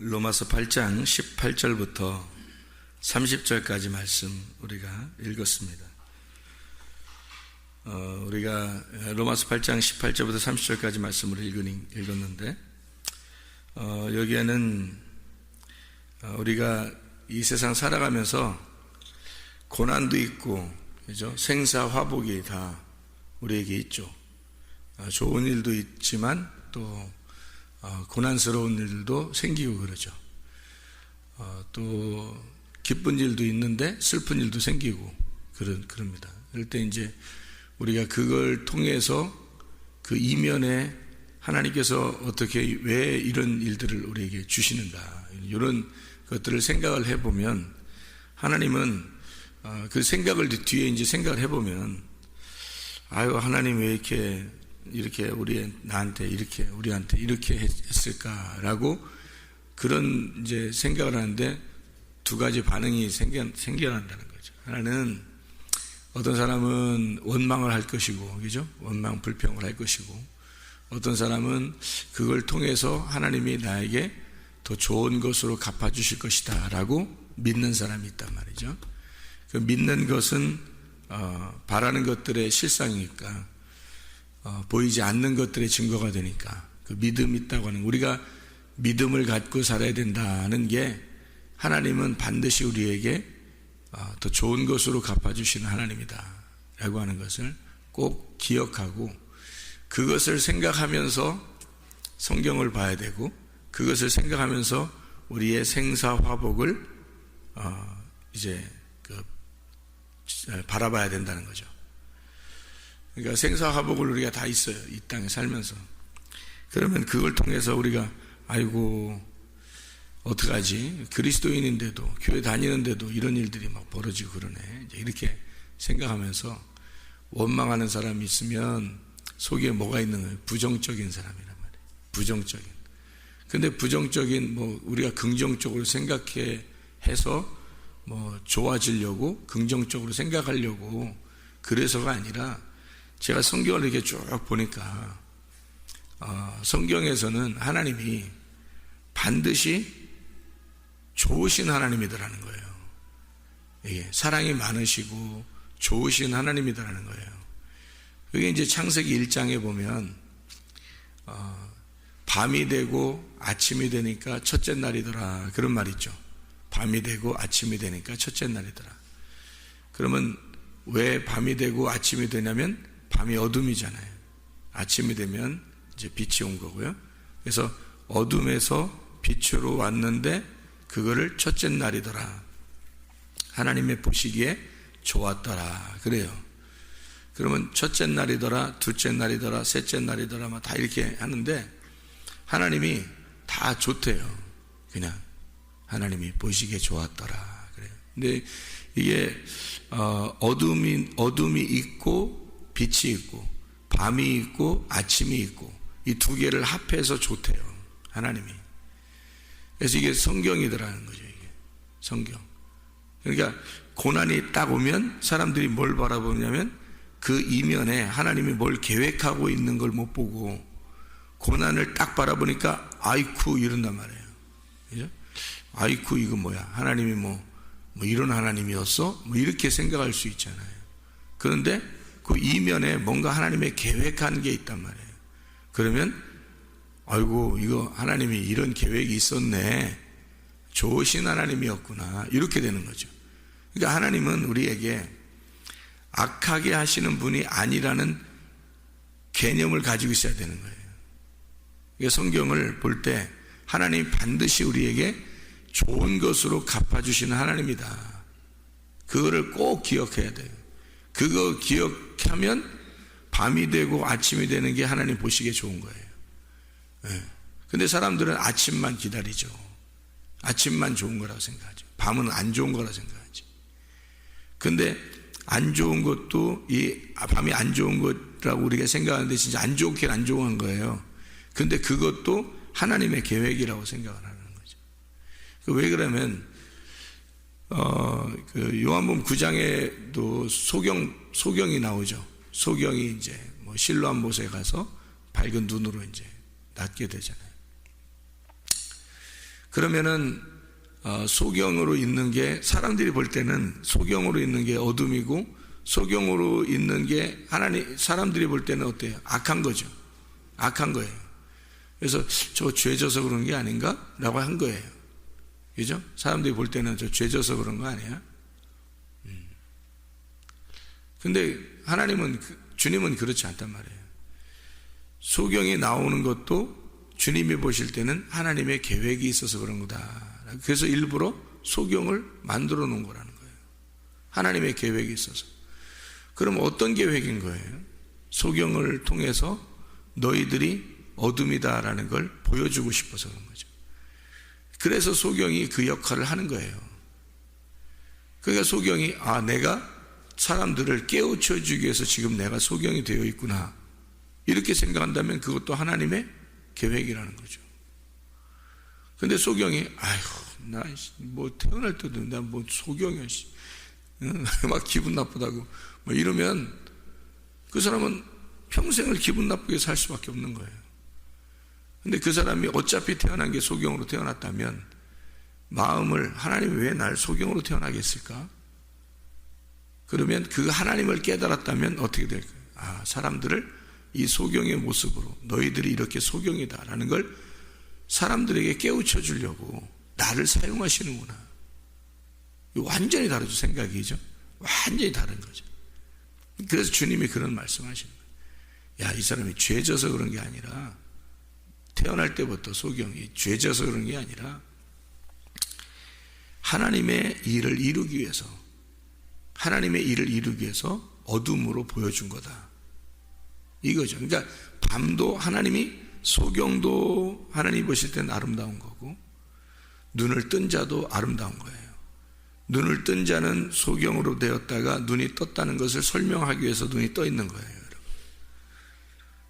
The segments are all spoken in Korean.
로마서 8장 18절부터 30절까지 말씀 우리가 읽었습니다. 우리가 로마서 8장 18절부터 30절까지 말씀을 읽었는데 여기에는 우리가 이 세상 살아가면서 고난도 있고, 그죠? 생사화복이 다 우리에게 있죠. 좋은 일도 있지만 또 고난스러운 일도 생기고 그러죠. 또 기쁜 일도 있는데 슬픈 일도 생기고 그럽니다. 그럴 때 이제 우리가 그걸 통해서 그 이면에 하나님께서 어떻게 왜 이런 일들을 우리에게 주시는가, 이런 것들을 생각을 해보면, 하나님은 그 생각을 뒤에 이제 생각을 해보면, 아유, 하나님 왜 이렇게 우리한테 이렇게 했을까라고 그런 이제 생각을 하는데 두 가지 반응이 생겨난다는 거죠. 하나는 어떤 사람은 원망을 할 것이고, 그죠? 원망 불평을 할 것이고, 어떤 사람은 그걸 통해서 하나님이 나에게 더 좋은 것으로 갚아주실 것이다 라고 믿는 사람이 있단 말이죠. 그 믿는 것은 바라는 것들의 실상이니까, 보이지 않는 것들의 증거가 되니까, 그 믿음이 있다고 하는, 우리가 믿음을 갖고 살아야 된다는 게, 하나님은 반드시 우리에게 더 좋은 것으로 갚아주시는 하나님이다 라고 하는 것을 꼭 기억하고, 그것을 생각하면서 성경을 봐야 되고, 그것을 생각하면서 우리의 생사화복을 이제 바라봐야 된다는 거죠. 그러니까 생사화복을 우리가 다 있어요, 이 땅에 살면서. 그러면 그걸 통해서 우리가 아이고 어떡하지, 그리스도인인데도, 교회 다니는데도 이런 일들이 막 벌어지고 그러네, 이렇게 생각하면서 원망하는 사람이 있으면 속에 뭐가 있는 거예요? 부정적인 사람이란 말이에요. 부정적인. 근데 부정적인, 우리가 긍정적으로 생각해서 좋아지려고, 긍정적으로 생각하려고 그래서가 아니라, 제가 성경을 이렇게 쭉 보니까 성경에서는 하나님이 반드시 좋으신 하나님이더라는 거예요. 이게 사랑이 많으시고 좋으신 하나님이더라는 거예요. 그게 이제 창세기 1장에 보면 밤이 되고 아침이 되니까 첫째 날이더라, 그런 말 있죠. 밤이 되고 아침이 되니까 첫째 날이더라. 그러면 왜 밤이 되고 아침이 되냐면, 밤이 어둠이잖아요. 아침이 되면 이제 빛이 온 거고요. 그래서 어둠에서 빛으로 왔는데 그거를 첫째 날이더라, 하나님의 보시기에 좋았더라, 그래요. 그러면 첫째 날이더라, 둘째 날이더라, 셋째 날이더라, 다 이렇게 하는데 하나님이 다 좋대요. 그냥 하나님이 보시기에 좋았더라, 그래요. 근데 이게 어둠이 있고 빛이 있고, 밤이 있고 아침이 있고, 이 두 개를 합해서 좋대요, 하나님이. 그래서 이게 성경이더라는 거죠, 이게 성경. 그러니까 고난이 딱 오면 사람들이 뭘 바라보냐면, 그 이면에 하나님이 뭘 계획하고 있는 걸 못 보고, 고난을 딱 바라보니까 아이쿠 이런단 말이에요. 그죠? 아이쿠 이거 뭐야, 하나님이 뭐 이런 하나님이었어? 이렇게 생각할 수 있잖아요. 그런데 그 이면에 뭔가 하나님의 계획한 게 있단 말이에요. 그러면 아이고, 이거 하나님이 이런 계획이 있었네, 좋으신 하나님이었구나, 이렇게 되는 거죠. 그러니까 하나님은 우리에게 악하게 하시는 분이 아니라는 개념을 가지고 있어야 되는 거예요. 그러니까 성경을 볼 때 하나님이 반드시 우리에게 좋은 것으로 갚아주시는 하나님이다, 그거를 꼭 기억해야 돼요. 그거 기억하면 밤이 되고 아침이 되는 게 하나님 보시기에 좋은 거예요. 근데 사람들은 아침만 기다리죠. 아침만 좋은 거라고 생각하죠. 밤은 안 좋은 거라고 생각하죠. 근데 안 좋은 것도, 밤이 안 좋은 거라고 우리가 생각하는데 진짜 안 좋긴 안 좋은 거예요. 근데 그것도 하나님의 계획이라고 생각을 하는 거죠. 왜 그러면 요한복음 9장에도 소경이 나오죠. 소경이 이제 실로암 못에 가서 밝은 눈으로 이제 낫게 되잖아요. 그러면은 소경으로 있는 게, 사람들이 볼 때는 소경으로 있는 게 어둠이고 소경으로 있는 게 사람들이 볼 때는 어때요? 악한 거죠. 악한 거예요. 그래서 저 죄져서 그런 게 아닌가? 라고 한 거예요. 그죠? 사람들이 볼 때는 저 죄져서 그런 거 아니야? 근데 주님은 그렇지 않단 말이에요. 소경이 나오는 것도 주님이 보실 때는 하나님의 계획이 있어서 그런 거다. 그래서 일부러 소경을 만들어 놓은 거라는 거예요. 하나님의 계획이 있어서. 그럼 어떤 계획인 거예요? 소경을 통해서 너희들이 어둠이다라는 걸 보여주고 싶어서 그런 거죠. 그래서 소경이 그 역할을 하는 거예요. 그러니까 소경이 내가 사람들을 깨우쳐 주기 위해서 지금 내가 소경이 되어 있구나, 이렇게 생각한다면 그것도 하나님의 계획이라는 거죠. 근데 소경이 나 뭐 태어날 때도 나 뭐 소경이야 막 기분 나쁘다고 뭐 이러면 그 사람은 평생을 기분 나쁘게 살 수밖에 없는 거예요. 근데 그 사람이 어차피 태어난 게 소경으로 태어났다면 마음을, 하나님이 왜 날 소경으로 태어나게 했을까? 그러면 그 하나님을 깨달았다면 어떻게 될까요? 사람들을 이 소경의 모습으로, 너희들이 이렇게 소경이다라는 걸 사람들에게 깨우쳐 주려고 나를 사용하시는구나. 이거 완전히 다르죠. 생각이죠. 완전히 다른 거죠. 그래서 주님이 그런 말씀하시는 거예요. 이 사람이 죄져서 그런 게 아니라, 태어날 때부터 소경이 죄져서 그런 게 아니라 하나님의 일을 이루기 위해서, 어둠으로 보여준 거다, 이거죠. 그러니까 밤도 하나님이, 소경도 하나님이 보실 때는 아름다운 거고, 눈을 뜬 자도 아름다운 거예요. 눈을 뜬 자는 소경으로 되었다가 눈이 떴다는 것을 설명하기 위해서 눈이 떠 있는 거예요, 여러분.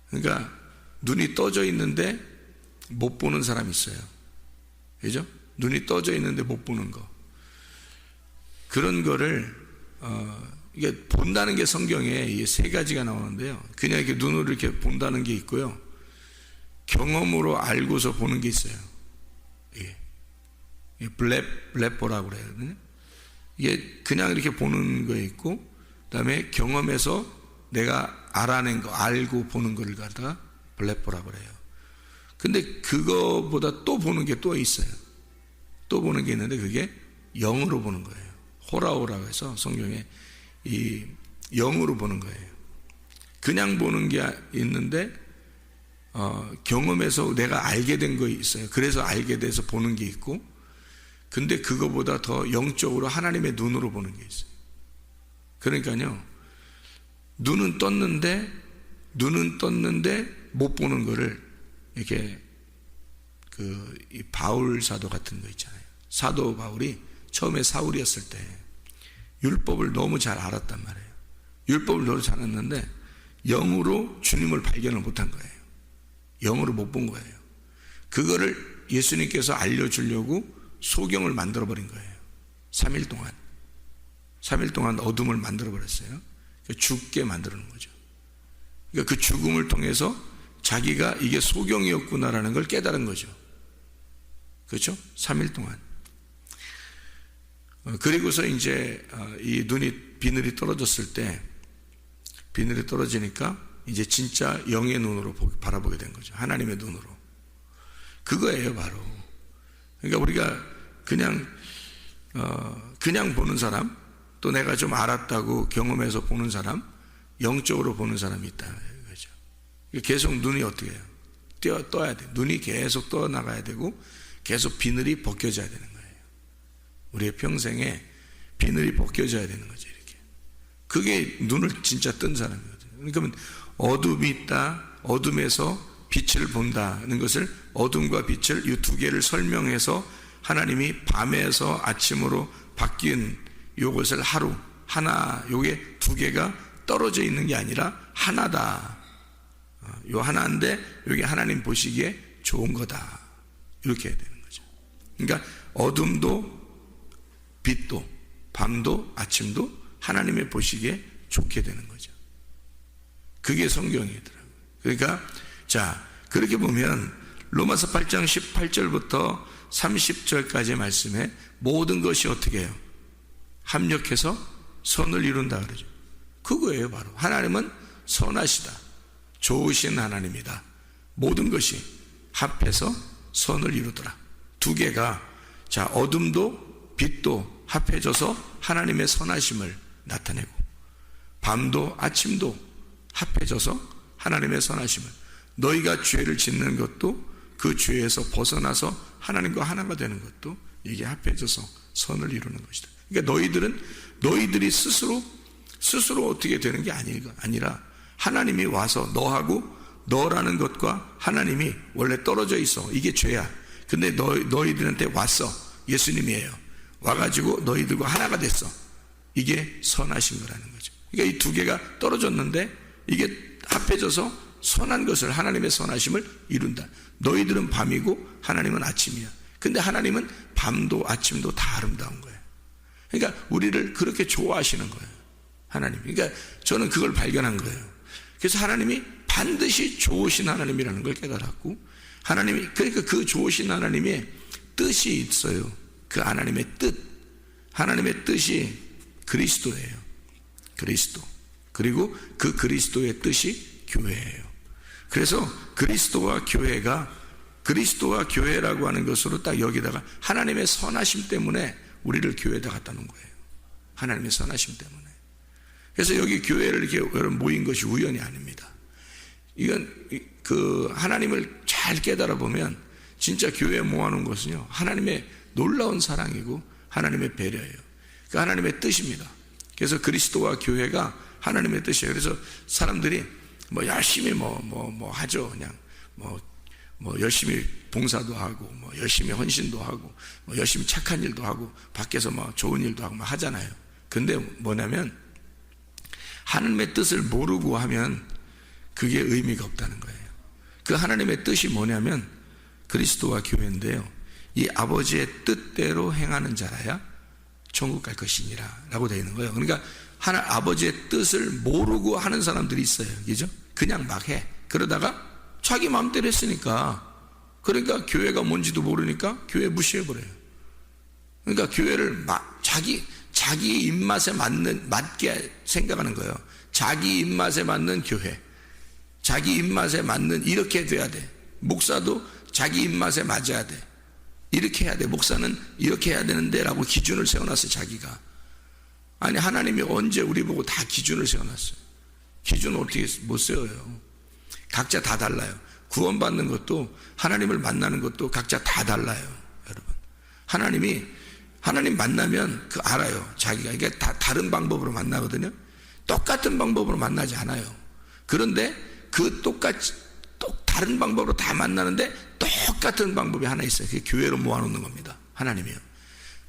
그러니까 눈이 떠져 있는데 못 보는 사람이 있어요. 그죠? 눈이 떠져 있는데 못 보는 거. 그런 거를 이게 본다는 게 성경에 세 가지가 나오는데요. 그냥 이렇게 눈으로 이렇게 본다는 게 있고요. 경험으로 알고서 보는 게 있어요. 이게 블레포라고 그래요. 이게 그냥 이렇게 보는 거 있고, 그 다음에 경험에서 내가 알아낸 거, 알고 보는 거를 갖다가 블레포라고 그래요. 근데 그거보다 또 보는 게 또 있어요. 또 보는 게 있는데 그게 영으로 보는 거예요. 호라오라고 해서 성경에 이 영으로 보는 거예요. 그냥 보는 게 있는데 경험에서 내가 알게 된 거 있어요. 그래서 알게 돼서 보는 게 있고, 근데 그거보다 더 영적으로 하나님의 눈으로 보는 게 있어요. 그러니까요, 눈은 떴는데 못 보는 거를 이렇게 이 바울 사도 같은 거 있잖아요. 사도 바울이 처음에 사울이었을 때 율법을 너무 잘 알았단 말이에요. 율법을 너무 잘 알았는데 영으로 주님을 발견을 못한 거예요. 영으로 못 본 거예요. 그거를 예수님께서 알려주려고 소경을 만들어버린 거예요. 3일 동안 어둠을 만들어버렸어요. 죽게 만드는 거죠. 그러니까 그 죽음을 통해서 자기가 이게 소경이었구나라는 걸 깨달은 거죠. 그렇죠? 3일 동안. 그리고서 이제 이 비늘이 떨어졌을 때, 비늘이 떨어지니까 이제 진짜 영의 눈으로 바라보게 된 거죠. 하나님의 눈으로. 그거예요, 바로. 그러니까 우리가 그냥 보는 사람, 또 내가 좀 알았다고 경험해서 보는 사람, 영적으로 보는 사람이 있다, 그죠? 계속 눈이 어떻게 해요? 떠야 돼. 눈이 계속 떠나가야 되고, 계속 비늘이 벗겨져야 되는 거예요. 우리의 평생에 비늘이 벗겨져야 되는 거죠, 이렇게. 그게 눈을 진짜 뜬 사람이거든요. 그러니까 어둠이 있다, 어둠에서 빛을 본다는 것을, 어둠과 빛을, 이 두 개를 설명해서 하나님이 밤에서 아침으로 바뀐 요것을 하나, 요게 두 개가 떨어져 있는 게 아니라 하나다. 요 하나인데 요게 하나님 보시기에 좋은 거다. 이렇게 해야 되는 거죠. 그러니까 어둠도 빛도 밤도 아침도 하나님의 보시기에 좋게 되는 거죠. 그게 성경이더라고요. 그러니까 자, 그렇게 보면 로마서 8장 18절부터 30절까지의 말씀에 모든 것이 어떻게 해요? 합력해서 선을 이룬다 그러죠. 그거예요. 바로 하나님은 선하시다, 좋으신 하나님이다. 모든 것이 합해서 선을 이루더라. 두 개가, 자, 어둠도 빛도 합해져서 하나님의 선하심을 나타내고, 밤도 아침도 합해져서 하나님의 선하심을, 너희가 죄를 짓는 것도 그 죄에서 벗어나서 하나님과 하나가 되는 것도 이게 합해져서 선을 이루는 것이다. 그러니까 너희들이 스스로 어떻게 되는 게 아니라 하나님이 와서 너하고 너라는 것과 하나님이 원래 떨어져 있어. 이게 죄야. 근데 너희들한테 왔어. 예수님이에요. 와가지고 너희들과 하나가 됐어. 이게 선하신 거라는 거죠. 그러니까 이 두 개가 떨어졌는데 이게 합해져서 선한 것을, 하나님의 선하심을 이룬다. 너희들은 밤이고 하나님은 아침이야. 근데 하나님은 밤도 아침도 다 아름다운 거예요. 그러니까 우리를 그렇게 좋아하시는 거예요, 하나님이. 그러니까 저는 그걸 발견한 거예요. 그래서 하나님이 반드시 좋으신 하나님이라는 걸 깨달았고, 하나님이, 그러니까 그 좋으신 하나님의 뜻이 있어요. 그 하나님의 뜻, 하나님의 뜻이 그리스도예요. 그리스도. 그리고 그 그리스도의 뜻이 교회예요. 그래서 그리스도와 교회라고 하는 것으로 딱 여기다가 하나님의 선하심 때문에 우리를 교회에다 갖다 놓은 거예요. 하나님의 선하심 때문에. 그래서 여기 교회를 이렇게 여러분 모인 것이 우연이 아닙니다. 이건 그 하나님을 잘 깨달아 보면 진짜 교회에 모아놓은 것은요, 하나님의 놀라운 사랑이고 하나님의 배려예요. 그 하나님의 뜻입니다. 그래서 그리스도와 교회가 하나님의 뜻이에요. 그래서 사람들이 뭐 열심히 하죠. 그냥 열심히 봉사도 하고, 열심히 헌신도 하고, 열심히 착한 일도 하고, 밖에서 좋은 일도 하고 하잖아요. 근데 뭐냐면 하나님의 뜻을 모르고 하면 그게 의미가 없다는 거예요. 그 하나님의 뜻이 뭐냐면 그리스도와 교회인데요, 이 아버지의 뜻대로 행하는 자라야 천국 갈 것이니라 라고 되어 있는 거예요. 그러니까 아버지의 뜻을 모르고 하는 사람들이 있어요. 그죠? 그냥 막 해. 그러다가 자기 마음대로 했으니까, 그러니까 교회가 뭔지도 모르니까 교회 무시해버려요. 그러니까 교회를 자기 입맛에 맞게 생각하는 거예요. 자기 입맛에 맞는 교회, 자기 입맛에 맞는, 이렇게 돼야 돼. 목사도 자기 입맛에 맞아야 돼. 이렇게 해야 돼. 목사는 이렇게 해야 되는데 라고 기준을 세워놨어요, 자기가. 아니, 하나님이 언제 우리 보고 다 기준을 세워놨어요. 기준을 어떻게 못 세워요. 각자 다 달라요. 구원받는 것도, 하나님을 만나는 것도 각자 다 달라요, 여러분. 하나님 만나면 알아요, 자기가. 이게 다 다른 방법으로 만나거든요. 똑같은 방법으로 만나지 않아요. 그런데 다른 방법으로 다 만나는데 똑같은 방법이 하나 있어요. 그게 교회로 모아놓는 겁니다, 하나님이요.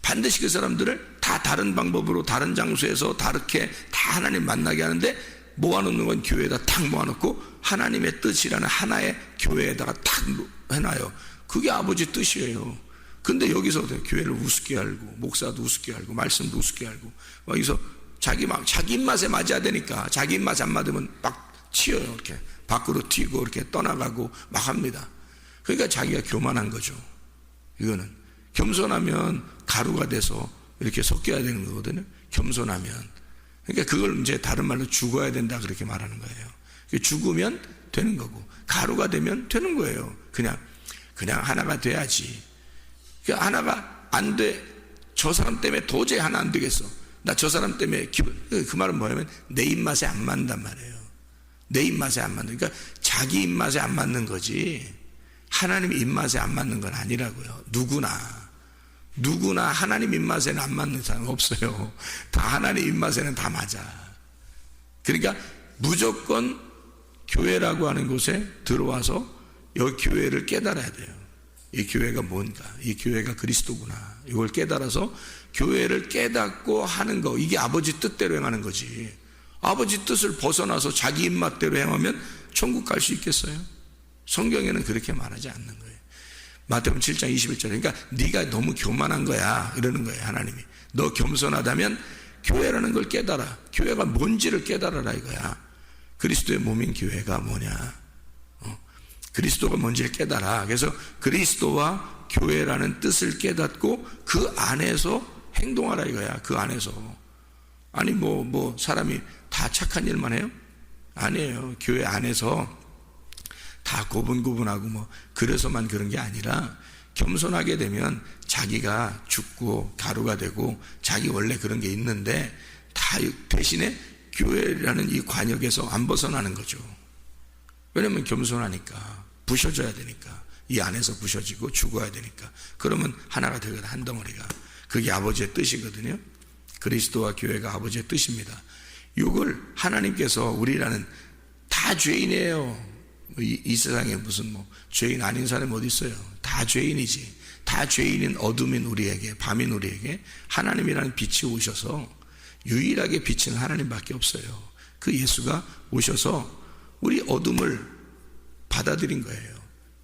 반드시 그 사람들을 다 다른 방법으로, 다른 장소에서 다르게 다 하나님 만나게 하는데, 모아놓는 건 교회에다 탁 모아놓고 하나님의 뜻이라는 하나의 교회에다가 탁 해놔요. 그게 아버지 뜻이에요. 근데 여기서 교회를 우습게 알고, 목사도 우습게 알고, 말씀도 우습게 알고, 여기서 자기 입맛에 맞아야 되니까, 자기 입맛 안 맞으면 막 튀어요. 이렇게 밖으로 튀고 이렇게 떠나가고 막 합니다. 그러니까 자기가 교만한 거죠. 이거는 겸손하면 가루가 돼서 이렇게 섞여야 되는 거거든요. 겸손하면. 그러니까 그걸 이제 다른 말로 죽어야 된다, 그렇게 말하는 거예요. 죽으면 되는 거고, 가루가 되면 되는 거예요. 그냥 하나가 돼야지. 그러니까 하나가 안 돼. 저 사람 때문에 도저히 하나 안 되겠어. 나 저 사람 때문에 그 말은 뭐냐면 내 입맛에 안 맞는단 말이에요. 내 입맛에 안 맞는. 그러니까 자기 입맛에 안 맞는 거지, 하나님 입맛에 안 맞는 건 아니라고요. 누구나 하나님 입맛에는 안 맞는 사람 없어요. 다 하나님 입맛에는 다 맞아. 그러니까 무조건 교회라고 하는 곳에 들어와서 여기 교회를 깨달아야 돼요. 이 교회가 뭔가, 이 교회가 그리스도구나, 이걸 깨달아서 교회를 깨닫고 하는 거, 이게 아버지 뜻대로 행하는 거지. 아버지 뜻을 벗어나서 자기 입맛대로 행하면 천국 갈 수 있겠어요? 성경에는 그렇게 말하지 않는 거예요. 마태복음 7장 21절. 그러니까 네가 너무 교만한 거야, 이러는 거예요, 하나님이. 너 겸손하다면 교회라는 걸 깨달아. 교회가 뭔지를 깨달아라, 이거야. 그리스도의 몸인 교회가 뭐냐. 그리스도가 뭔지를 깨달아. 그래서 그리스도와 교회라는 뜻을 깨닫고 그 안에서 행동하라 이거야. 그 안에서. 아니 뭐 사람이 다 착한 일만 해요? 아니에요. 교회 안에서 다 고분고분하고 뭐 그래서만 그런 게 아니라 겸손하게 되면 자기가 죽고 가루가 되고 자기 원래 그런 게 있는데 다 대신에 교회라는 이 관역에서 안 벗어나는 거죠. 왜냐면 겸손하니까 부셔져야 되니까 이 안에서 부셔지고 죽어야 되니까 그러면 하나가 되거든. 한 덩어리가. 그게 아버지의 뜻이거든요. 그리스도와 교회가 아버지의 뜻입니다. 이걸 하나님께서 우리라는 다 죄인이에요. 이 세상에 무슨 뭐 죄인 아닌 사람이 어디 있어요? 다 죄인이지. 다 죄인인 어둠인 우리에게, 밤인 우리에게 하나님이라는 빛이 오셔서 유일하게 비치는 하나님밖에 없어요. 그 예수가 오셔서 우리 어둠을 받아들인 거예요.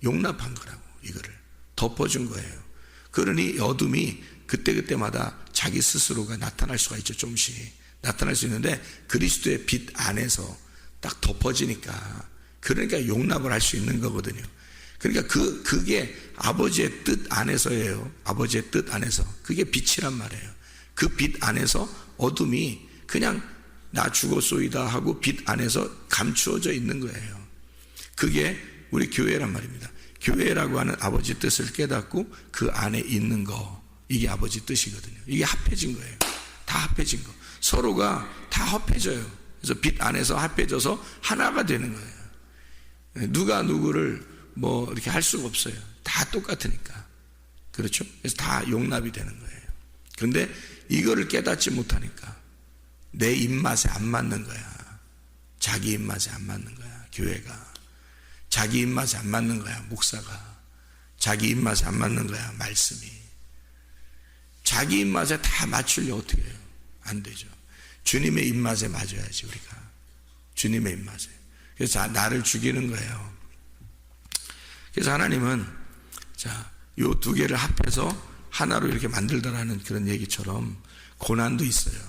용납한 거라고. 이거를 덮어준 거예요. 그러니 어둠이 그때그때마다 자기 스스로가 나타날 수가 있죠. 조금씩 나타날 수 있는데 그리스도의 빛 안에서 딱 덮어지니까 그러니까 용납을 할 수 있는 거거든요. 그러니까 그게 아버지의 뜻 안에서예요. 아버지의 뜻 안에서. 그게 빛이란 말이에요. 그 빛 안에서 어둠이 그냥 나 죽었소이다 하고 빛 안에서 감추어져 있는 거예요. 그게 우리 교회란 말입니다. 교회라고 하는 아버지 뜻을 깨닫고 그 안에 있는 거, 이게 아버지 뜻이거든요. 이게 합해진 거예요. 다 합해진 거. 서로가 다 합해져요. 그래서 빛 안에서 합해져서 하나가 되는 거예요. 누가 누구를 뭐 이렇게 할 수가 없어요. 다 똑같으니까. 그렇죠? 그래서 다 용납이 되는 거예요. 그런데 이거를 깨닫지 못하니까 내 입맛에 안 맞는 거야. 자기 입맛에 안 맞는 거야. 교회가. 자기 입맛에 안 맞는 거야. 목사가. 자기 입맛에 안 맞는 거야. 말씀이. 자기 입맛에 다 맞추려 어떻게 해요? 안 되죠. 주님의 입맛에 맞아야지 우리가. 주님의 입맛에. 그래서 나를 죽이는 거예요. 그래서 하나님은 자, 요 두 개를 합해서 하나로 이렇게 만들더라는 그런 얘기처럼 고난도 있어요.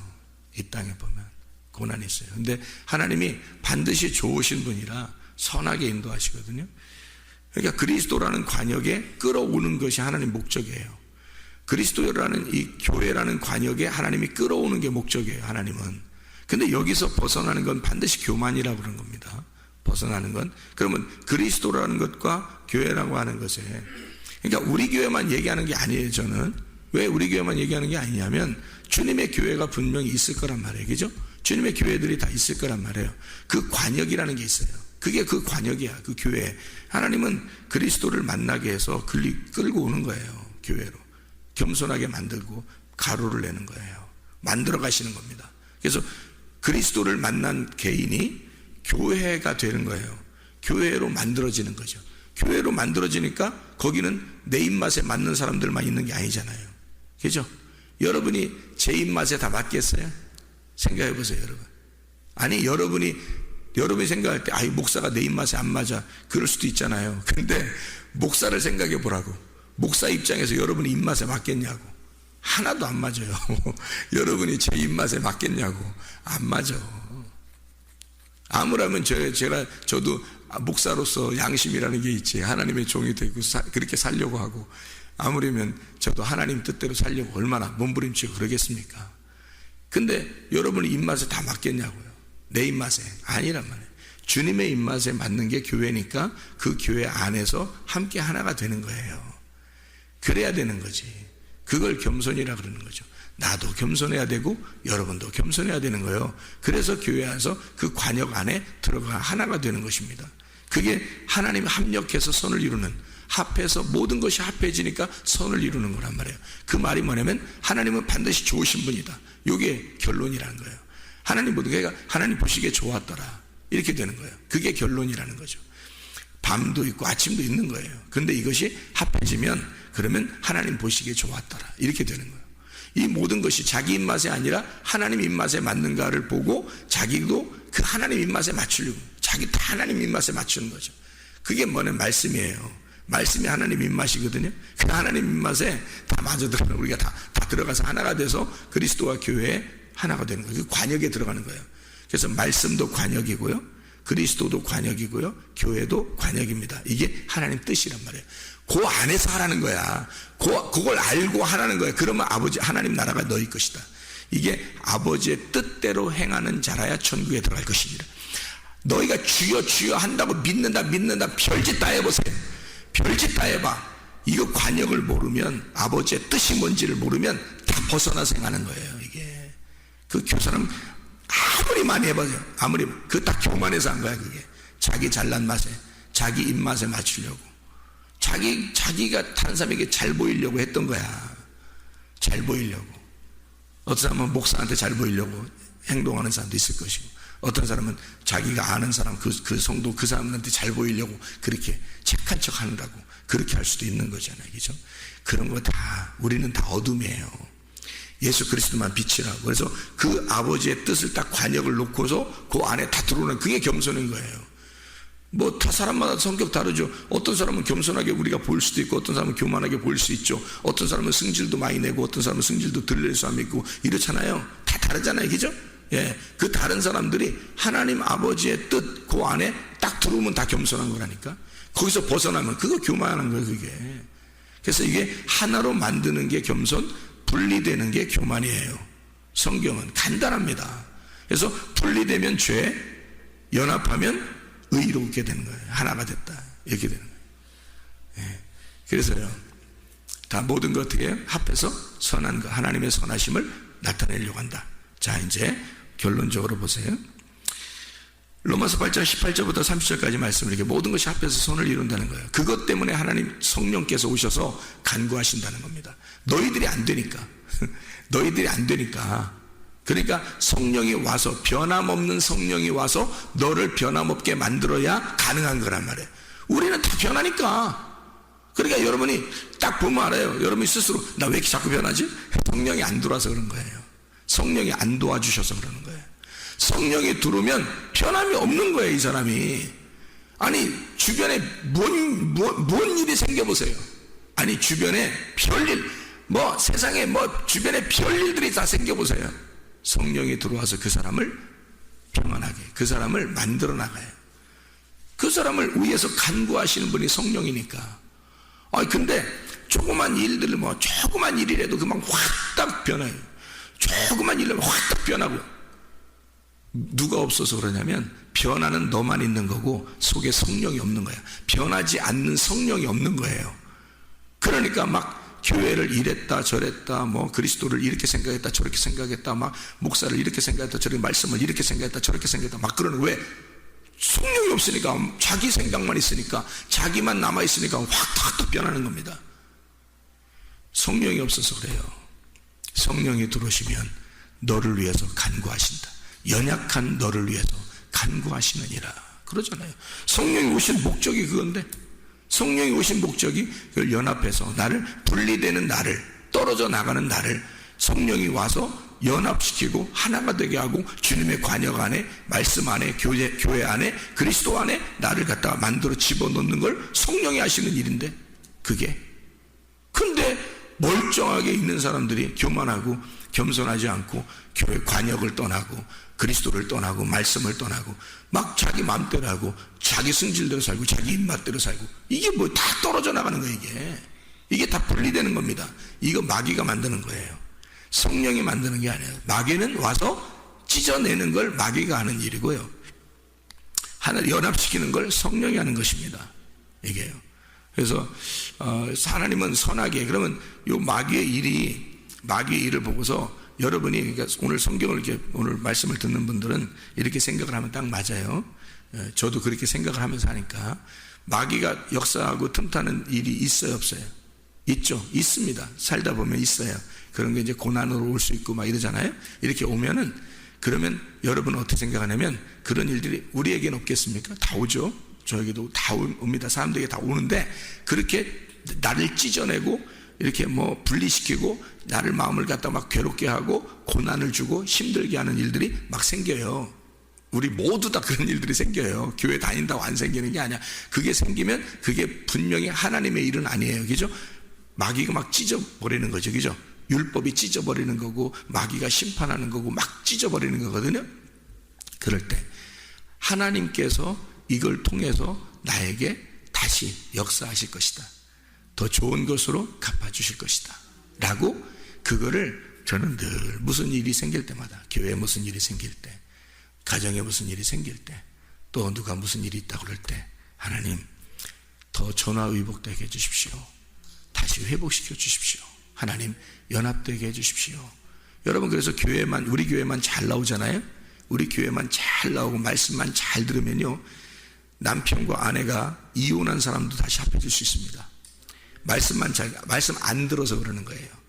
이 땅에 보면 고난이 있어요. 근데 하나님이 반드시 좋으신 분이라 선하게 인도하시거든요. 그러니까 그리스도라는 관역에 끌어오는 것이 하나님 목적이에요. 그리스도라는 이 교회라는 관역에 하나님이 끌어오는 게 목적이에요. 하나님은. 근데 여기서 벗어나는 건 반드시 교만이라고 그런 겁니다. 벗어나는 건. 그러면 그리스도라는 것과 교회라고 하는 것에, 그러니까 우리 교회만 얘기하는 게 아니에요. 저는 왜 우리 교회만 얘기하는 게 아니냐면 주님의 교회가 분명히 있을 거란 말이에요. 그죠? 주님의 교회들이 다 있을 거란 말이에요. 그 관역이라는 게 있어요. 그게 그 관역이야. 그 교회. 하나님은 그리스도를 만나게 해서 끌고 오는 거예요. 교회로. 겸손하게 만들고 가루를 내는 거예요. 만들어 가시는 겁니다. 그래서 그리스도를 만난 개인이 교회가 되는 거예요. 교회로 만들어지는 거죠. 교회로 만들어지니까 거기는 내 입맛에 맞는 사람들만 있는 게 아니잖아요. 그죠? 여러분이 제 입맛에 다 맞겠어요? 생각해 보세요, 여러분. 아니, 여러분이 생각할 때, 목사가 내 입맛에 안 맞아. 그럴 수도 있잖아요. 근데 목사를 생각해 보라고. 목사 입장에서 여러분이 입맛에 맞겠냐고. 하나도 안 맞아요. 여러분이 제 입맛에 맞겠냐고. 안 맞아. 아무라면 저도 목사로서 양심이라는 게 있지. 하나님의 종이 되고 그렇게 살려고 하고, 아무리면 저도 하나님 뜻대로 살려고 얼마나 몸부림치고 그러겠습니까? 근데 여러분이 입맛에 다 맞겠냐고요. 내 입맛에. 아니란 말이에요. 주님의 입맛에 맞는 게 교회니까 그 교회 안에서 함께 하나가 되는 거예요. 그래야 되는 거지. 그걸 겸손이라 그러는 거죠. 나도 겸손해야 되고 여러분도 겸손해야 되는 거예요. 그래서 교회 안에서 그 관역 안에 들어가 하나가 되는 것입니다. 그게 하나님이 합력해서 선을 이루는, 합해서 모든 것이 합해지니까 선을 이루는 거란 말이에요. 그 말이 뭐냐면 하나님은 반드시 좋으신 분이다. 이게 결론이라는 거예요. 하나님 모든 게 하나님 보시기에 좋았더라. 이렇게 되는 거예요. 그게 결론이라는 거죠. 밤도 있고 아침도 있는 거예요. 그런데 이것이 합해지면 그러면 하나님 보시기에 좋았더라. 이렇게 되는 거예요. 이 모든 것이 자기 입맛이 아니라 하나님 입맛에 맞는가를 보고 자기도 그 하나님 입맛에 맞추려고, 자기 다 하나님 입맛에 맞추는 거죠. 그게 뭐냐면 말씀이에요. 말씀이 하나님 입맛이거든요. 그 하나님 입맛에 다 맞아 들어가는, 우리가 다 들어가서 하나가 돼서 그리스도와 교회에 하나가 되는 거예요. 그 관역에 들어가는 거예요. 그래서 말씀도 관역이고요. 그리스도도 관역이고요, 교회도 관역입니다. 이게 하나님 뜻이란 말이에요. 그 안에서 하라는 거야. 그걸 알고 하라는 거야. 그러면 아버지 하나님 나라가 너희 것이다. 이게 아버지의 뜻대로 행하는 자라야 천국에 들어갈 것입니다. 너희가 주여 주여 한다고 믿는다 별짓 다 해보세요. 별짓 다 해봐. 이거 관역을 모르면, 아버지의 뜻이 뭔지를 모르면 다 벗어나서 행하는 거예요. 이게 그 교사는 아무리 많이 해봐요. 아무리 그 딱 교만해서 한 거야. 그게 자기 잘난 맛에, 자기 입맛에 맞추려고, 자기가 다른 사람에게 잘 보이려고 했던 거야. 잘 보이려고. 어떤 사람은 목사한테 잘 보이려고 행동하는 사람도 있을 것이고, 어떤 사람은 자기가 아는 사람, 그 성도, 그 사람한테 잘 보이려고 그렇게 착한 척 하느라고 그렇게 할 수도 있는 거잖아요. 그죠? 그런 거 다, 우리는 다 어둠이에요. 예수 그리스도만 빛이라고. 그래서 그 아버지의 뜻을 딱 관역을 놓고서 그 안에 다 들어오는, 그게 겸손인 거예요. 뭐 다 사람마다 성격 다르죠. 어떤 사람은 겸손하게 우리가 보일 수도 있고, 어떤 사람은 교만하게 보일 수 있죠. 어떤 사람은 승질도 많이 내고, 어떤 사람은 승질도 덜 낼 사람이 있고, 이렇잖아요. 다 다르잖아요. 그죠? 예, 그 다른 사람들이 하나님 아버지의 뜻 그 안에 딱 들어오면 다 겸손한 거라니까. 거기서 벗어나면 그거 교만한 거예요. 그게. 그래서 이게 하나로 만드는 게 겸손, 분리되는 게 교만이에요. 성경은 간단합니다. 그래서 분리되면 죄, 연합하면 의롭게 되는 거예요. 하나가 됐다, 이렇게 되는 거예요. 예. 그래서요, 다 모든 것 어떻게 해요? 합해서 선한 것, 하나님의 선하심을 나타내려고 한다. 자, 이제 결론적으로 보세요. 로마서 8장 18절부터 30절까지 말씀을, 이렇게 모든 것이 합해서 선을 이룬다는 거예요. 그것 때문에 하나님 성령께서 오셔서 간구하신다는 겁니다. 너희들이 안 되니까. 너희들이 안 되니까. 그러니까 성령이 와서, 변함없는 성령이 와서 너를 변함없게 만들어야 가능한 거란 말이에요. 우리는 다 변하니까. 그러니까 여러분이 딱 보면 알아요. 여러분이 스스로 나 왜 이렇게 자꾸 변하지? 성령이 안 들어와서 그런 거예요. 성령이 안 도와주셔서 그러는 거예요. 성령이 들어오면 변함이 없는 거예요. 이 사람이. 아니 주변에 뭔 일이 생겨보세요. 아니 주변에 별일, 뭐 세상에 뭐 주변에 별일들이 다 생겨보세요. 성령이 들어와서 그 사람을 평안하게, 그 사람을 만들어 나가요. 그 사람을 위해서 간구하시는 분이 성령이니까. 근데 조그만 일들을, 뭐 조그만 일이라도 그만 확딱 변해요. 조그만 일을 확딱 변하고. 누가 없어서 그러냐면 변하는 너만 있는 거고 속에 성령이 없는 거야. 변하지 않는 성령이 없는 거예요. 그러니까 막 교회를 이랬다 저랬다, 뭐 그리스도를 이렇게 생각했다 저렇게 생각했다, 막 목사를 이렇게 생각했다 저렇게, 말씀을 이렇게 생각했다 저렇게 생각했다, 막 그러는. 왜? 성령이 없으니까, 자기 생각만 있으니까, 자기만 남아있으니까 확 변하는 겁니다. 성령이 없어서 그래요. 성령이 들어오시면 너를 위해서 간구하신다. 연약한 너를 위해서 간구하시느니라 그러잖아요. 성령이 오신 목적이 그건데, 성령이 오신 목적이 그걸 연합해서 나를, 분리되는 나를, 떨어져 나가는 나를 성령이 와서 연합시키고 하나가 되게 하고, 주님의 관역 안에, 말씀 안에, 교회 안에, 그리스도 안에 나를 갖다가 만들어 집어넣는 걸 성령이 하시는 일인데, 그게. 근데 멀쩡하게 있는 사람들이 교만하고 겸손하지 않고 교회 관역을 떠나고 그리스도를 떠나고 말씀을 떠나고 막 자기 마음대로 하고 자기 승질대로 살고 자기 입맛대로 살고, 이게 뭐 다 떨어져 나가는 거예요. 이게 다 분리되는 겁니다. 이거 마귀가 만드는 거예요. 성령이 만드는 게 아니에요. 마귀는 와서 찢어내는 걸 마귀가 하는 일이고요, 하나를 연합시키는 걸 성령이 하는 것입니다. 이게요. 그래서 하나님은 선하게, 그러면 요 마귀의 일을 보고서 여러분이, 그러니까 오늘 성경을 이렇게, 오늘 말씀을 듣는 분들은 이렇게 생각을 하면 딱 맞아요. 저도 그렇게 생각을 하면서 하니까. 마귀가 역사하고 틈타는 일이 있어요, 없어요? 있죠. 있습니다. 살다 보면 있어요. 그런 게 이제 고난으로 올 수 있고 막 이러잖아요. 이렇게 오면은, 그러면 여러분은 어떻게 생각하냐면, 그런 일들이 우리에게는 없겠습니까? 다 오죠. 저에게도 다 옵니다. 사람들에게 다 오는데, 그렇게 나를 찢어내고 이렇게 뭐 분리시키고 나를, 마음을 갖다 막 괴롭게 하고 고난을 주고 힘들게 하는 일들이 막 생겨요. 우리 모두 다 그런 일들이 생겨요. 교회 다닌다고 안 생기는 게 아니야. 그게 생기면 그게 분명히 하나님의 일은 아니에요. 그죠? 마귀가 막 찢어버리는 거죠. 그죠? 율법이 찢어버리는 거고 마귀가 심판하는 거고 막 찢어버리는 거거든요. 그럴 때 하나님께서 이걸 통해서 나에게 다시 역사하실 것이다. 더 좋은 것으로 갚아주실 것이다. 라고 그거를 저는 늘 무슨 일이 생길 때마다, 교회에 무슨 일이 생길 때, 가정에 무슨 일이 생길 때, 또 누가 무슨 일이 있다고 그럴 때, 하나님 더 전화위복되게 해주십시오. 다시 회복시켜 주십시오. 하나님 연합되게 해주십시오. 여러분, 그래서 교회만, 우리 교회만 잘 나오잖아요. 우리 교회만 잘 나오고 말씀만 잘 들으면요, 남편과 아내가 이혼한 사람도 다시 합해질 수 있습니다. 말씀 안 들어서 그러는 거예요.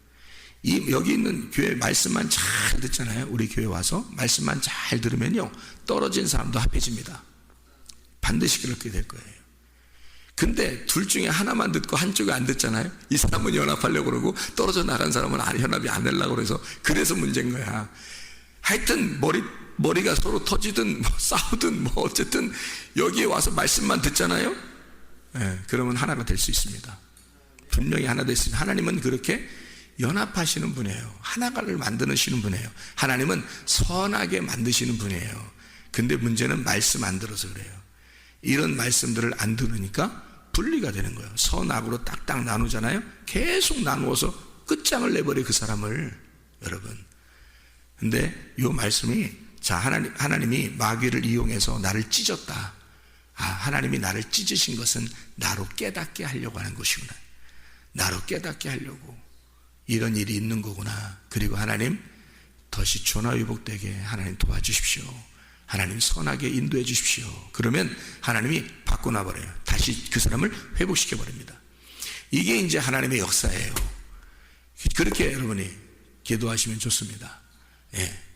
여기 있는 교회 말씀만 잘 듣잖아요. 우리 교회 와서 말씀만 잘 들으면요, 떨어진 사람도 합해집니다. 반드시 그렇게 될 거예요. 근데 둘 중에 하나만 듣고 한쪽이 안 듣잖아요. 이 사람은 연합하려고 그러고 떨어져 나간 사람은 연합이 안 되려고 그래서 문제인 거야. 하여튼 머리가 서로 터지든 뭐 싸우든 뭐 어쨌든 여기에 와서 말씀만 듣잖아요. 그러면 하나가 될 수 있습니다. 분명히 하나 될 수 있습니다. 하나님은 그렇게 연합하시는 분이에요. 하나를 만드시는 분이에요. 하나님은 선하게 만드시는 분이에요. 근데 문제는 말씀 안 들어서 그래요. 이런 말씀들을 안 들으니까 분리가 되는 거예요. 선악으로 딱딱 나누잖아요. 계속 나누어서 끝장을 내버려, 그 사람을. 여러분, 근데 이 말씀이, 자, 하나님이 마귀를 이용해서 나를 찢었다. 하나님이 나를 찢으신 것은 나로 깨닫게 하려고 하는 것이구나. 나로 깨닫게 하려고 이런 일이 있는 거구나. 그리고 하나님 다시 전화위복되게 하나님 도와주십시오. 하나님 선하게 인도해 주십시오. 그러면 하나님이 바꿔놔버려요. 다시 그 사람을 회복시켜버립니다. 이게 이제 하나님의 역사예요. 그렇게 여러분이 기도하시면 좋습니다.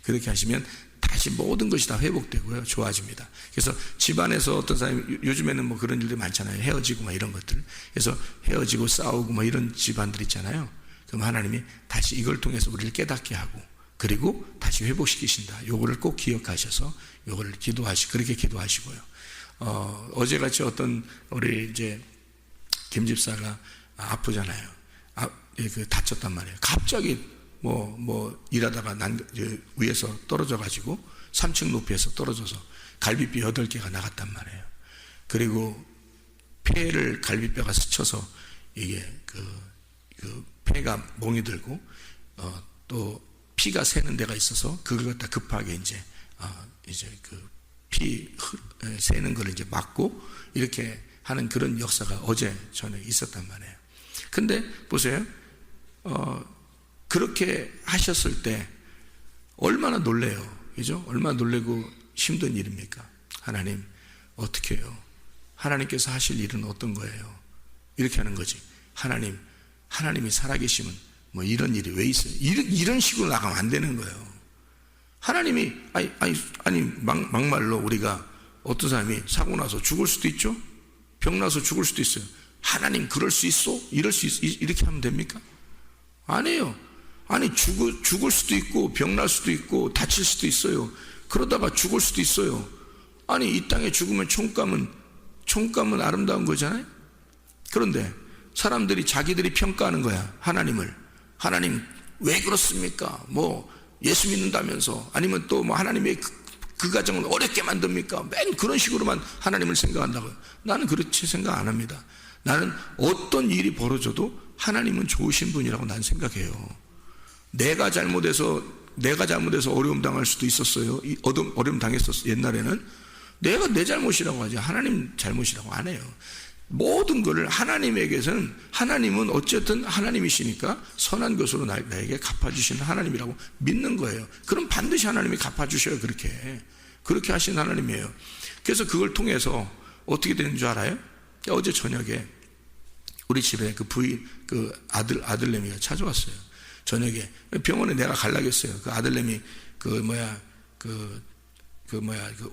그렇게 하시면 다시 모든 것이 다 회복되고요, 좋아집니다. 그래서 집안에서 어떤 사람이, 요즘에는 뭐 그런 일들이 많잖아요. 헤어지고 막 이런 것들. 그래서 헤어지고 싸우고 뭐 이런 집안들 있잖아요. 그럼 하나님이 다시 이걸 통해서 우리를 깨닫게 하고, 그리고 다시 회복시키신다. 요거를 꼭 기억하셔서 요거를 그렇게 기도하시고요. 어제같이 어떤 우리 이제 김 집사가 아프잖아요. 다쳤단 말이에요. 갑자기 일하다가 위에서 떨어져가지고 3층 높이에서 떨어져서 갈비뼈 8개가 나갔단 말이에요. 그리고 폐를 갈비뼈가 스쳐서 이게 그 폐가 멍이 들고, 또 피가 새는 데가 있어서 그걸 갖다 급하게 이제 그 피 새는 걸 이제 막고 이렇게 하는 그런 역사가 어제 전에 있었단 말이에요. 근데 보세요. 그렇게 하셨을 때 얼마나 놀래요. 그죠? 얼마나 놀래고 힘든 일입니까? 하나님, 어떻게 해요? 하나님께서 하실 일은 어떤 거예요? 이렇게 하는 거지. 하나님이 살아계시면 뭐 이런 일이 왜 있어요? 이런 식으로 나가면 안 되는 거예요. 하나님이, 막말로 우리가 어떤 사람이 사고 나서 죽을 수도 있죠? 병 나서 죽을 수도 있어요. 하나님, 그럴 수 있어? 이렇게 하면 됩니까? 아니에요. 죽을 수도 있고, 병 날 수도 있고, 다칠 수도 있어요. 그러다가 죽을 수도 있어요. 이 땅에 죽으면 총감은 아름다운 거잖아요? 그런데 사람들이 자기들이 평가하는 거야. 하나님, 왜 그렇습니까? 예수 믿는다면서, 아니면 또 하나님의 그 가정을 어렵게 만듭니까? 맨 그런 식으로만 하나님을 생각한다고요. 나는 그렇게 생각 안 합니다. 나는 어떤 일이 벌어져도 하나님은 좋으신 분이라고 난 생각해요. 내가 잘못해서 어려움 당할 수도 있었어요. 어려움 당했었어요. 옛날에는. 내가 내 잘못이라고 하지 하나님 잘못이라고 안 해요. 모든 것을 하나님에게서는, 하나님은 어쨌든 하나님이시니까 선한 것으로 나에게 갚아주시는 하나님이라고 믿는 거예요. 그럼 반드시 하나님이 갚아주셔요. 그렇게 하신 하나님이에요. 그래서 그걸 통해서 어떻게 되는 줄 알아요? 어제 저녁에 우리 집에 그 아들내미가 찾아왔어요. 저녁에 병원에 내가 갈라겠어요. 그 아들내미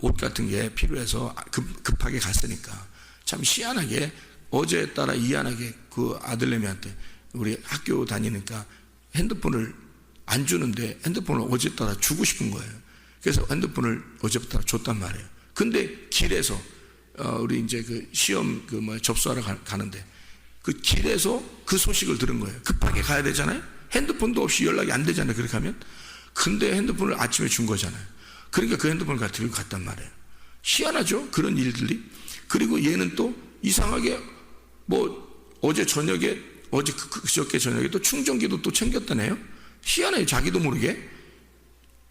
옷 같은 게 필요해서 급하게 갔으니까. 참 희한하게, 어제에 따라 이한하게 그 아들내미한테 우리 학교 다니니까 핸드폰을 안 주는데 핸드폰을 어제 따라 주고 싶은 거예요. 그래서 핸드폰을 어제부터 줬단 말이에요. 근데 길에서 우리 이제 그 시험 접수하러 가는데 그 길에서 그 소식을 들은 거예요. 급하게 가야 되잖아요. 핸드폰도 없이 연락이 안 되잖아요. 그렇게 하면. 근데 핸드폰을 아침에 준 거잖아요. 그러니까 그 핸드폰을 들고 갔단 말이에요. 희한하죠? 그런 일들이. 그리고 얘는 또 이상하게 어제 저녁에 그저께 저녁에 또 충전기도 또 챙겼다네요. 희한해요. 자기도 모르게.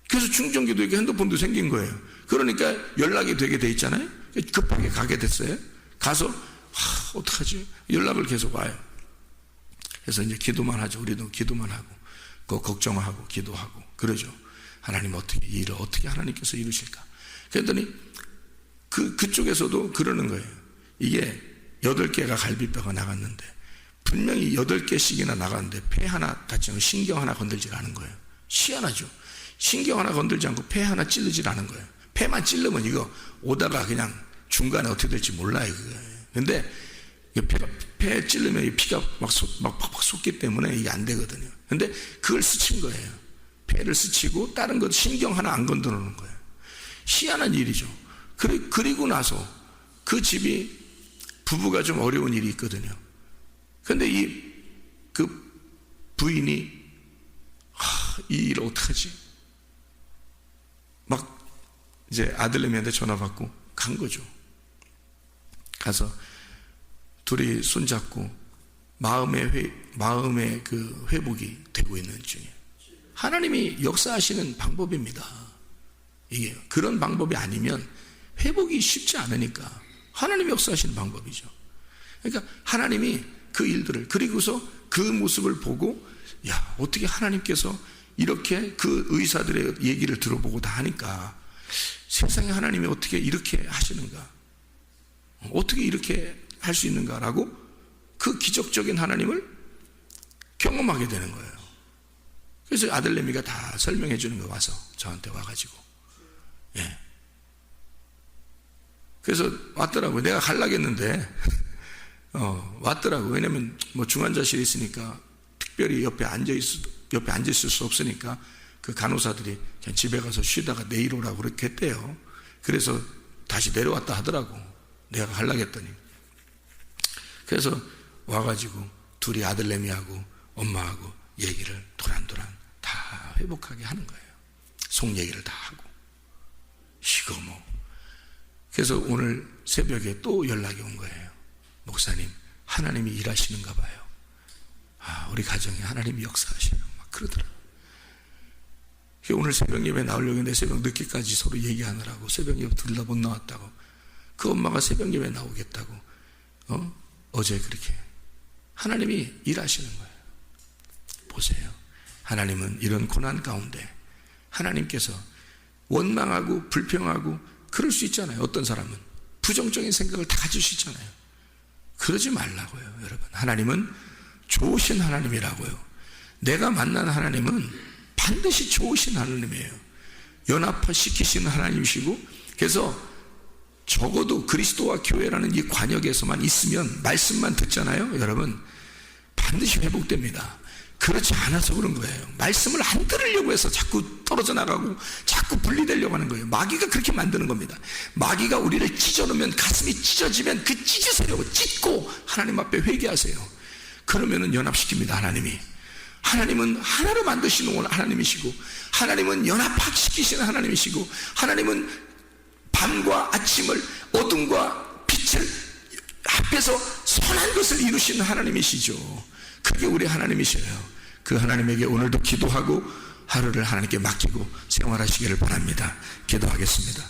그래서 충전기도 있고 핸드폰도 생긴 거예요. 그러니까 연락이 되게 돼 있잖아요. 급하게 가게 됐어요. 가서 어떡하지? 연락을 계속 와요. 그래서 이제 기도만 하죠. 우리도 기도만 하고 걱정하고 기도하고 그러죠. 하나님 어떻게 이 일을 어떻게 하나님께서 이루실까? 그랬더니 그쪽에서도 그러는 거예요. 이게 8개가 갈비뼈가 나갔는데 분명히 8개씩이나 나갔는데 폐 하나 다치 않고 신경 하나 건들지 않은 거예요. 희한하죠. 신경 하나 건들지 않고 폐 하나 찌르지 않은 거예요. 폐만 찌르면 이거 오다가 그냥 중간에 어떻게 될지 몰라요. 근데 폐 찌르면 피가 막 팍팍 솟기 때문에 이게 안 되거든요. 근데 그걸 스친 거예요. 폐를 스치고 다른 것 신경 하나 안 건드려 놓는 거예요. 희한한 일이죠. 그리고 나서 그 집이 부부가 좀 어려운 일이 있거든요. 근데 그 부인이 이 일을 어떡하지? 막 이제 아들내미한테 전화 받고 간 거죠. 가서 둘이 손잡고 마음의 그 회복이 되고 있는 중에 하나님이 역사하시는 방법입니다. 이게 그런 방법이 아니면 회복이 쉽지 않으니까 하나님이 역사하시는 방법이죠. 그러니까 하나님이 그 일들을 그리고서 그 모습을 보고 야 어떻게 하나님께서 이렇게 그 의사들의 얘기를 들어보고 다 하니까 세상에 하나님이 어떻게 이렇게 하시는가, 어떻게 이렇게 할 수 있는가라고 그 기적적인 하나님을 경험하게 되는 거예요. 그래서 아들내미가 다 설명해 주는 거 와서 저한테 와가지고 그래서 왔더라고요. 내가 갈라겠는데 왔더라고. 왜냐면 중환자실에 있으니까 특별히 옆에 앉아있을 수 없으니까 그 간호사들이 그냥 집에 가서 쉬다가 내일 오라고 그렇게 했대요. 그래서 다시 내려왔다 하더라고. 내가 갈라겠더니. 그래서 와가지고 둘이 아들내미하고 엄마하고 얘기를 도란도란 다 회복하게 하는 거예요. 속 얘기를 다 하고. 이거 그래서 오늘 새벽에 또 연락이 온 거예요. 목사님, 하나님이 일하시는가 봐요. 우리 가정에 하나님이 역사하시는 막 그러더라고요. 오늘 새벽 예배 나오려고 했는데 새벽 늦게까지 서로 얘기하느라고 새벽 예배 둘 다 못 나왔다고. 그 엄마가 새벽 예배 나오겠다고 어제 그렇게 하나님이 일하시는 거예요. 보세요. 하나님은 이런 고난 가운데 하나님께서 원망하고 불평하고 그럴 수 있잖아요. 어떤 사람은 부정적인 생각을 다 가질 수 있잖아요. 그러지 말라고요. 여러분, 하나님은 좋으신 하나님이라고요. 내가 만난 하나님은 반드시 좋으신 하나님이에요. 연합시키시는 하나님이시고, 그래서 적어도 그리스도와 교회라는 이 관역에서만 있으면, 말씀만 듣잖아요. 여러분, 반드시 회복됩니다. 그렇지 않아서 그런 거예요. 말씀을 안 들으려고 해서 자꾸 떨어져 나가고 자꾸 분리되려고 하는 거예요. 마귀가 그렇게 만드는 겁니다. 마귀가 우리를 찢어놓으면, 가슴이 찢어지면 그 찢으세요. 찢고 하나님 앞에 회개하세요. 그러면은 연합시킵니다. 하나님은 하나로 만드시는 하나님이시고, 하나님은 연합시키시는 하나님이시고, 하나님은 밤과 아침을, 어둠과 빛을 합해서 선한 것을 이루시는 하나님이시죠. 그게 우리 하나님이셔요. 그 하나님에게 오늘도 기도하고 하루를 하나님께 맡기고 생활하시기를 바랍니다. 기도하겠습니다.